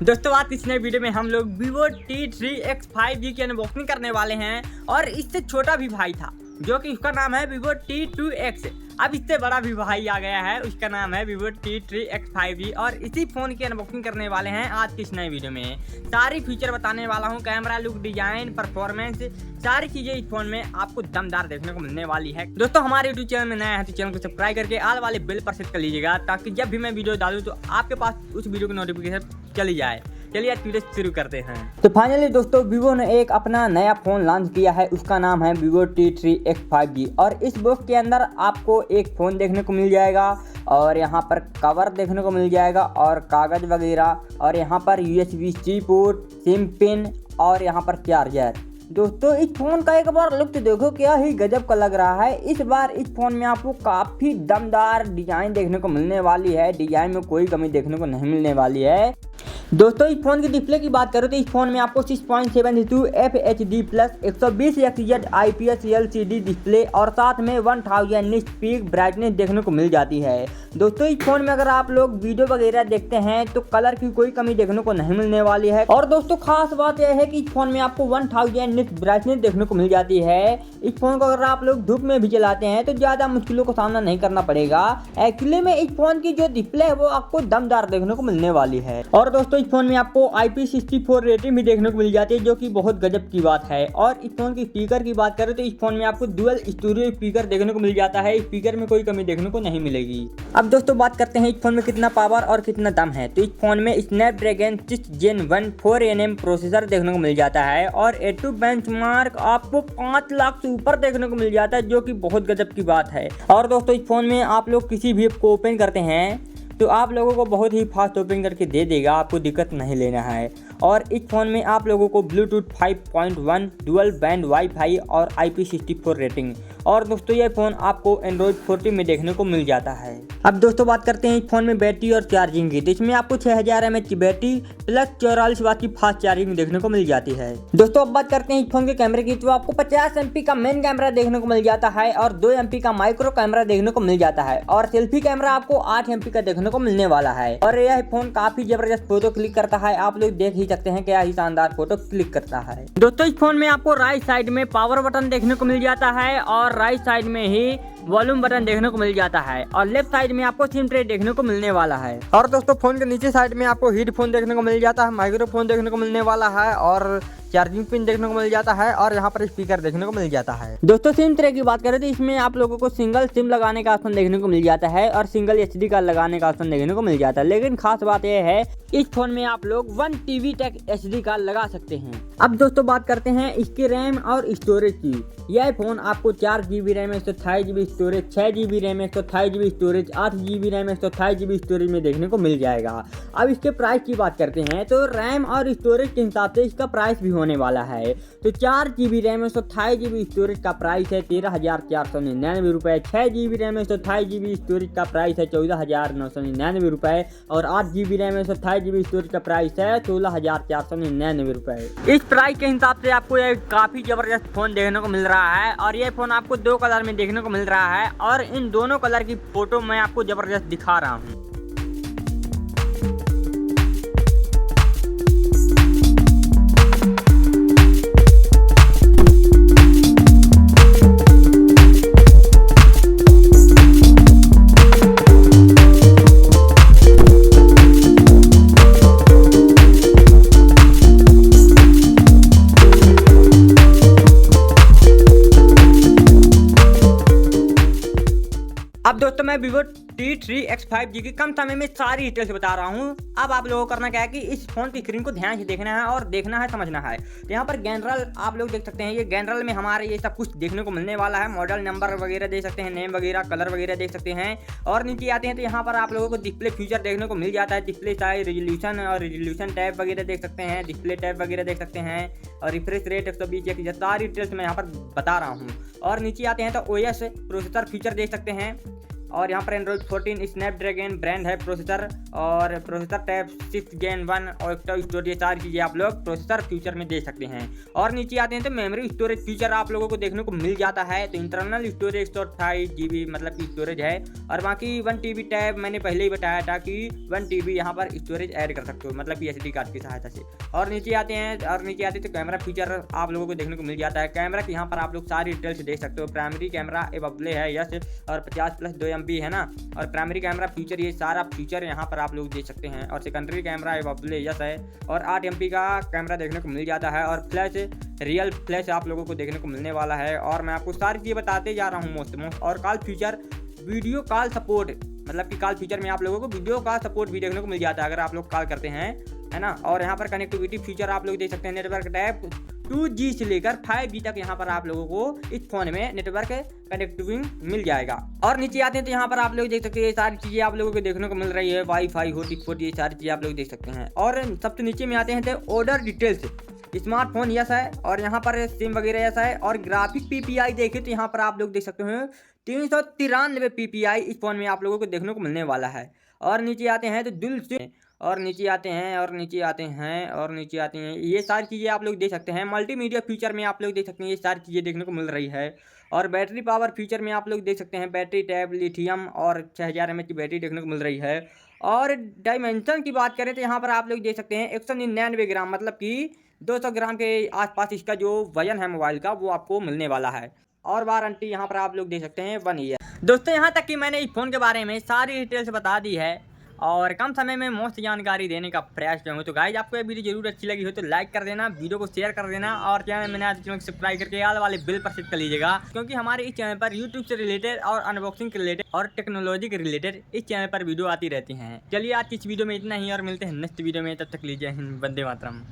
दोस्तों आज इस नए वीडियो में हम लोग Vivo T3X 5G की अनबॉक्सिंग करने वाले हैं और इससे छोटा भी भाई था जो कि उसका नाम है Vivo T2X। अब इससे बड़ा भी भाई आ गया है, उसका नाम है Vivo T3X 5G और इसी फ़ोन की अनबॉक्सिंग करने वाले हैं आज की इस नए वीडियो में। सारी फीचर बताने वाला हूं, कैमरा, लुक, डिजाइन, परफॉर्मेंस, सारी चीज़ें इस फोन में आपको दमदार देखने को मिलने वाली है। दोस्तों हमारे यूट्यूब चैनल में नया है तो चैनल को सब्सक्राइब करके आल वाले बेल पर सेट कर लीजिएगा ताकि जब भी मैं वीडियो डालूँ तो आपके पास उस वीडियो की नोटिफिकेशन चली जाए। चलिए आज वीडियो शुरू करते हैं। तो फाइनली दोस्तों वीवो ने एक अपना नया फ़ोन लॉन्च किया है, उसका नाम है Vivo T3X 5G और इस बॉक्स के अंदर आपको एक फ़ोन देखने को मिल जाएगा और यहाँ पर कवर देखने को मिल जाएगा और कागज़ वगैरह और यहाँ पर USB-C पोर्ट, सिम पिन और यहाँ पर चार्जर। दोस्तों इस फ़ोन का एक बार लुक तो देखो, क्या ही गजब का लग रहा है। इस बार इस फ़ोन में आपको काफ़ी दमदार डिज़ाइन देखने को मिलने वाली है, डिज़ाइन में कोई कमी देखने को नहीं मिलने वाली है। दोस्तों इस फोन की डिस्प्ले की बात करें तो इस फोन में आपको 6.72 FHD plus 120Hz IPS LCD display और साथ में 1000 निट्स पीक ब्राइटनेस देखने को मिल जाती है। दोस्तों इस फोन में अगर आप लोग वीडियो वगैरह देखते हैं तो कलर की कोई कमी देखने को नहीं मिलने वाली है। और दोस्तों खास बात यह है कि इस फोन में आपको 1000 निट्स ब्राइटनेस देखने को मिल जाती है। इस फोन को अगर आप लोग धूप में भी चलाते हैं तो ज़्यादा मुश्किलों का सामना नहीं करना पड़ेगा। एक्चुअली में इस फोन की जो डिस्प्ले है वो आपको दमदार देखने को मिलने वाली है। और दोस्तों इस फोन में आपको IP64 रेटिंग भी देखने को मिल जाती है जो कि बहुत गजब की बात है। और इस फोन की स्पीकर की बात करें तो इस फोन में आपको डुअल स्टूडियो स्पीकर देखने को मिल जाता है, स्पीकर में कोई कमी देखने को नहीं मिलेगी। अब दोस्तों बात करते हैं इस फोन में कितना पावर और कितना दम है। तो इस फोन में स्नैपड्रैगन 6 Gen 1 4nm प्रोसेसर देखने को मिल जाता है और A2 बेंचमार्क आपको 5 लाख से ऊपर देखने को मिल जाता है जो कि बहुत गजब की बात है। और दोस्तों इस फोन में आप लोग किसी भी ऐप को ओपन करते हैं तो आप लोगों को बहुत ही फास्ट ओपन करके दे देगा, आपको दिक्कत नहीं लेना है। और इस फ़ोन में आप लोगों को ब्लूटूथ 5.1 डुअल बैंड वाईफाई और IP64 रेटिंग। और दोस्तों ये फ़ोन आपको एंड्रॉयड 14 में देखने को मिल जाता है। अब दोस्तों बात करते हैं इस फ़ोन में बैटरी और चार्जिंग की। तो इसमें आपको 6000 mAh की बैटरी प्लस 44 वाट की फास्ट चार्जिंग देखने को मिल जाती है। दोस्तों अब बात करते हैं इस फोन के कैमरे की। तो आपको 50 MP का मेन कैमरा देखने को मिल जाता है और 2 MP का माइक्रो कैमरा देखने को मिल जाता है और सेल्फी कैमरा आपको 8 MP का देखने को मिलने वाला है। और यह फोन काफी जबरदस्त फोटो क्लिक करता है, आप लोग देख ही सकते हैं क्या ही शानदार फोटो क्लिक करता है। दोस्तों इस फोन में आपको राइट साइड में पावर बटन देखने को मिल जाता है और राइट साइड में ही वॉल्यूम बटन देखने को मिल जाता है और लेफ्ट साइड में आपको सिम ट्रे देखने को मिलने वाला है। और दोस्तों फोन के नीचे साइड में आपको हेडफोन देखने को मिल जाता है, माइक्रोफोन देखने को मिलने वाला है और चार्जिंग पिन देखने को मिल जाता है और यहाँ पर स्पीकर देखने को मिल जाता है। दोस्तों सिम ट्रे की बात करें तो इसमें आप लोगों को सिंगल सिम लगाने का ऑप्शन देखने को मिल जाता है और सिंगल SD कार्ड लगाने का ऑप्शन देखने को मिल जाता है। लेकिन खास बात यह है इस फोन में आप लोग 1 TB तक SD कार्ड लगा सकते हैं। अब दोस्तों बात करते हैं इसके रैम और स्टोरेज की। यह फोन आपको 4 GB RAM 128 GB storage, 6 GB RAM 128 GB storage, 8 GB RAM 128 GB storage में देखने को मिल जाएगा। अब इसके प्राइस की बात करते हैं तो रैम और स्टोरेज के हिसाब से इसका प्राइस भी होने वाला है। तो 4 GB रैम 128 GB स्टोरेज का प्राइस है 13,499 रुपये, 6 GB रैम 128 GB स्टोरेज का प्राइस है 14,999 रुपये और 8 GB रैम 128 GB स्टोरेज का प्राइस है 16,499 रुपये। इस प्राइस के हिसाब से आपको यह काफ़ी ज़बरदस्त फ़ोन देखने को मिल रहा है और यह फ़ोन आपको 2 कलर में देखने को मिल रहा है और इन दोनों कलर की फ़ोटो मैं आपको ज़बरदस्त दिखा रहा हूँ। अब दोस्तों मैं Vivo T3X 5G की कम समय में सारी डिटेल्स बता रहा हूँ। अब आप लोगों को करना क्या है कि इस फोन की स्क्रीन को ध्यान से देखना है और देखना है, समझना है। तो यहाँ पर जनरल आप लोग देख सकते हैं, ये जनरल में हमारे ये सब कुछ देखने को मिलने वाला है। मॉडल नंबर वगैरह देख सकते हैं, नेम वगैरह, कलर वगैरह देख सकते हैं। और नीचे आते हैं तो यहाँ पर आप लोगों को डिस्प्ले फीचर देखने को मिल जाता है, डिस्प्ले साइज, रेजोल्यूशन और रेजोल्यूशन टैब वगैरह देख सकते हैं, डिस्प्ले टैब वगैरह देख सकते हैं और रिफ्रेश रेट 120 सारी डिटेल्स मैं यहाँ पर बता रहा हूँ। और नीचे आते हैं तो OS प्रोसेसर फीचर देख सकते हैं, और यहाँ पर एंड्रॉइड 14 स्नैपड्रैगन ब्रांड है प्रोसेसर, और प्रोसेसर टैब 6 Gen 1 और एक्स्ट्रा स्टोरेज, सारी चीज़ें आप लोग प्रोसेसर फ्यूचर में दे सकते हैं। और नीचे आते हैं तो मेमोरी स्टोरेज फीचर आप लोगों को देखने को मिल जाता है। तो इंटरनल स्टोरेज 128 GB मतलब की स्टोरेज है, और बाकी 1 TB टैब मैंने पहले ही बताया था कि 1 TB यहाँ पर स्टोरेज ऐड कर सकते हो, मतलब कि SD कार्ड की सहायता से। और नीचे आते हैं तो कैमरा फीचर आप लोगों को देखने को मिल जाता है। कैमरा की यहाँ पर आप लोग सारी डिटेल्स देख सकते हो। प्राइमरी कैमरा एबले है यस, और 50+2 MP है ना, और प्राइमरी कैमरा फीचर, ये सारा फीचर यहाँ पर आप लोग देख सकते हैं। और सेकेंडरी कैमरा एबले यस है, और 8 MP का कैमरा देखने को मिल जाता है, और फ्लैश रियल फ्लैश आप लोगों को देखने को मिलने वाला है। और मैं आपको सारी चीज़ें बताते जा रहा हूँ मोस्ट। और call feature, video call support, मतलब कि कॉल फीचर में आप लोगों को वीडियो कॉल सपोर्ट भी देखने को मिल जाता है अगर आप लोग कॉल करते हैं, है ना। और यहाँ पर कनेक्टिविटी फीचर आप लोग देख सकते हैं। नेटवर्क टैब 2G से लेकर 5G तक यहाँ पर आप लोगों को इस फोन में नेटवर्क कनेक्टिविटी मिल जाएगा। और नीचे आते हैं तो यहाँ पर आप लोग देख सकते हैं ये सारी चीज़ें आप लोगों को देखने को मिल रही है। वाईफाई हॉटस्पॉट, ये सारी चीज़ें आप लोग देख सकते हैं। और सबसे नीचे में आते हैं तो ऑर्डर डिटेल्स, स्मार्टफोन यस है, और यहाँ पर सिम वगैरह ऐसा है। और ग्राफिक PPI देखें तो यहाँ पर आप लोग देख सकते हैं 393 PPI इस फोन में आप लोगों को देखने को मिलने वाला है। और नीचे आते हैं तो दिल से, और नीचे आते हैं ये सारी चीज़ें आप लोग देख सकते हैं। मल्टीमीडिया फीचर में आप लोग देख सकते हैं ये सारी चीज़ें देखने को मिल रही है। और बैटरी पावर फीचर में आप लोग देख सकते हैं बैटरी टैब लिथियम और 6000 mAh की बैटरी देखने को मिल रही है। और डायमेंशन की बात करें तो यहाँ पर आप लोग देख सकते हैं 199 ग्राम, मतलब कि 200 ग्राम के आसपास इसका जो वजन है मोबाइल का वो आपको मिलने वाला है। और वारंटी यहाँ पर आप लोग देख सकते हैं 1 ईयर। दोस्तों यहाँ तक कि मैंने इस फ़ोन के बारे में सारी डिटेल्स बता दी है और कम समय में मस्त जानकारी देने का प्रयास करूँगा। तो गाइज आपको ये वीडियो जरूर अच्छी लगी हो तो लाइक कर देना, वीडियो को शेयर कर देना, और चैनल में नया चैनल को सब्सक्राइब करके आल वाले बिल पर सेट कर लीजिएगा, क्योंकि हमारे इस चैनल पर यूट्यूब से रिलेटेड और अनबॉक्सिंग के रिलेटेड और टेक्नोलॉजी के रिलेटेड इस चैनल पर वीडियो आती रहती हैं। चलिए आज की इस वीडियो में इतना ही, और मिलते हैं नेक्स्ट वीडियो में, तब तक लीजिए हिंद, वंदे मातरम।